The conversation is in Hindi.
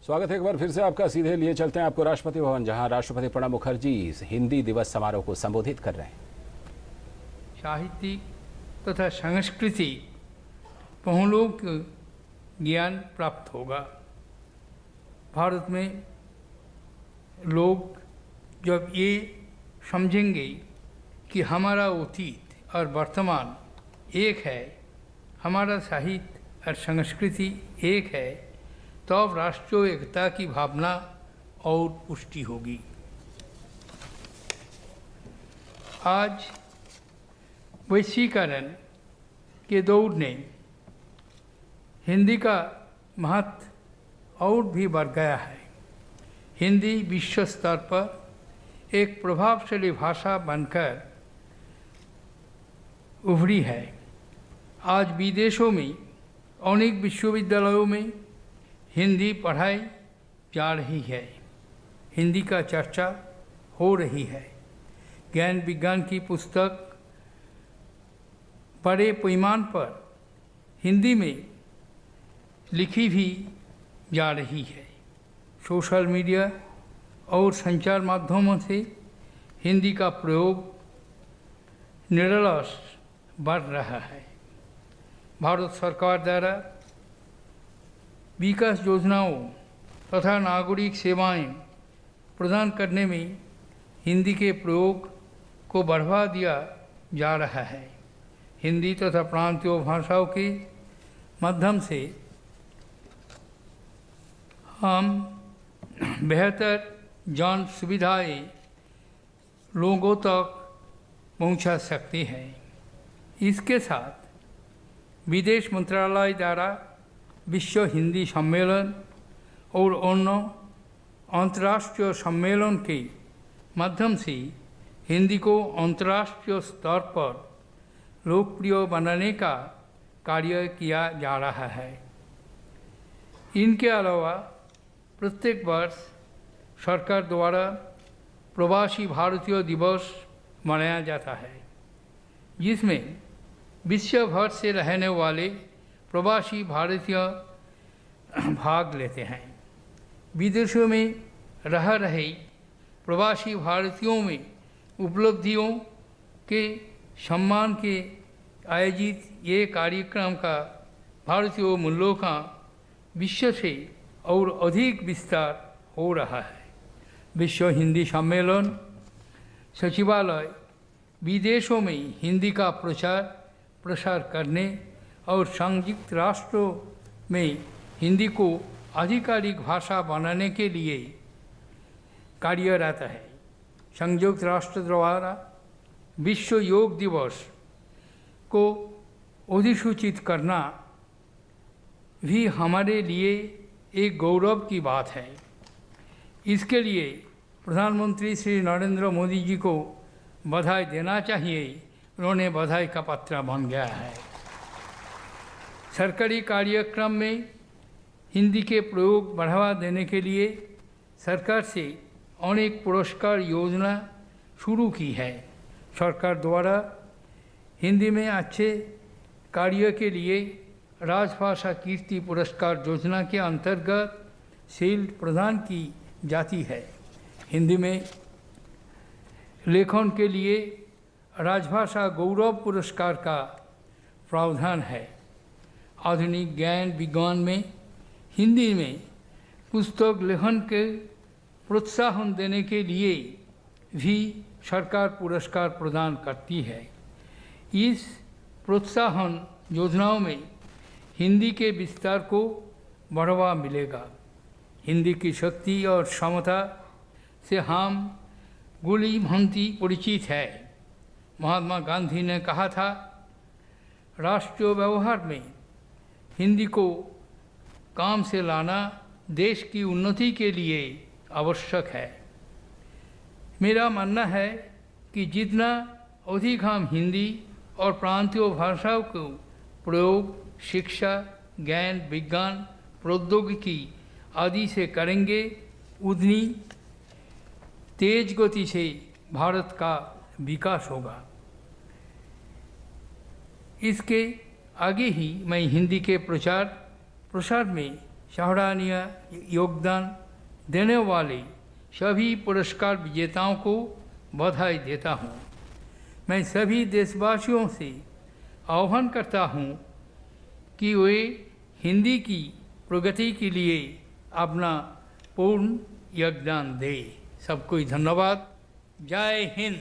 स्वागत है एक बार फिर से आपका। सीधे लिए चलते हैं आपको राष्ट्रपति भवन, जहां राष्ट्रपति प्रणब मुखर्जी हिंदी दिवस समारोह को संबोधित कर रहे हैं। साहित्यिक तथा संस्कृति पहलुओं को ज्ञान प्राप्त होगा। भारत में लोग जब ये समझेंगे कि हमारा अतीत और वर्तमान एक है, हमारा साहित्य और संस्कृति एक है, तब तो राष्ट्रीय एकता की भावना और पुष्टि होगी। आज वैश्वीकरण के दौर ने हिंदी का महत्व और भी बढ़ गया है। हिंदी विश्व स्तर पर एक प्रभावशाली भाषा बनकर उभरी है। आज विदेशों में अनेक विश्वविद्यालयों में हिंदी पढ़ाई जा रही है, हिंदी का चर्चा हो रही है। ज्ञान विज्ञान की पुस्तक बड़े पैमाने पर हिंदी में लिखी भी जा रही है। सोशल मीडिया और संचार माध्यमों से हिंदी का प्रयोग निरलस बढ़ रहा है। भारत सरकार द्वारा विकास योजनाओं तथा नागरिक सेवाएं प्रदान करने में हिंदी के प्रयोग को बढ़ावा दिया जा रहा है। हिंदी तथा प्रांतीय भाषाओं के माध्यम से हम बेहतर जान सुविधाएं लोगों तक पहुंचा सकते हैं। इसके साथ विदेश मंत्रालय द्वारा विश्व हिंदी सम्मेलन और अन्य अंतर्राष्ट्रीय सम्मेलन के माध्यम से हिंदी को अंतर्राष्ट्रीय स्तर पर लोकप्रिय बनाने का कार्य किया जा रहा है। इनके अलावा प्रत्येक वर्ष सरकार द्वारा प्रवासी भारतीय दिवस मनाया जाता है, जिसमें विश्व भर से रहने वाले प्रवासी भारतीय भाग लेते हैं। विदेशों में रह रहे प्रवासी भारतीयों में उपलब्धियों के सम्मान के आयोजित ये कार्यक्रम का भारतीय मूल्यों का विश्व से और अधिक विस्तार हो रहा है। विश्व हिंदी सम्मेलन सचिवालय विदेशों में हिंदी का प्रचार प्रसार करने और संयुक्त राष्ट्रों में हिंदी को आधिकारिक भाषा बनाने के लिए कार्यरत है। संयुक्त राष्ट्र द्वारा विश्व योग दिवस को अधिसूचित करना भी हमारे लिए एक गौरव की बात है। इसके लिए प्रधानमंत्री श्री नरेंद्र मोदी जी को बधाई देना चाहिए। उन्होंने बधाई का पत्र बन गया है। सरकारी कार्यक्रम में हिंदी के प्रयोग बढ़ावा देने के लिए सरकार से अनेक पुरस्कार योजना शुरू की है। सरकार द्वारा हिंदी में अच्छे कार्य के लिए राजभाषा कीर्ति पुरस्कार योजना के अंतर्गत शील्ड प्रदान की जाती है। हिंदी में लेखन के लिए राजभाषा गौरव पुरस्कार का प्रावधान है। आधुनिक ज्ञान विज्ञान में हिंदी में पुस्तक लेखन के प्रोत्साहन देने के लिए भी सरकार पुरस्कार प्रदान करती है। इस प्रोत्साहन योजनाओं में हिंदी के विस्तार को बढ़ावा मिलेगा। हिंदी की शक्ति और क्षमता से हम भली भांति परिचित है। महात्मा गांधी ने कहा था, राष्ट्रीय व्यवहार में हिंदी को काम से लाना देश की उन्नति के लिए आवश्यक है। मेरा मानना है कि जितना अधिक हम हिंदी और प्रांतीय भाषाओं को प्रयोग शिक्षा, ज्ञान, विज्ञान, प्रौद्योगिकी आदि से करेंगे, उतनी तेज गति से भारत का विकास होगा। इसके आगे ही मैं हिंदी के प्रचार प्रसार में सराहनीय योगदान देने वाले सभी पुरस्कार विजेताओं को बधाई देता हूँ। मैं सभी देशवासियों से आह्वान करता हूँ कि वे हिंदी की प्रगति के लिए अपना पूर्ण योगदान दें। सबको धन्यवाद। जय हिंद।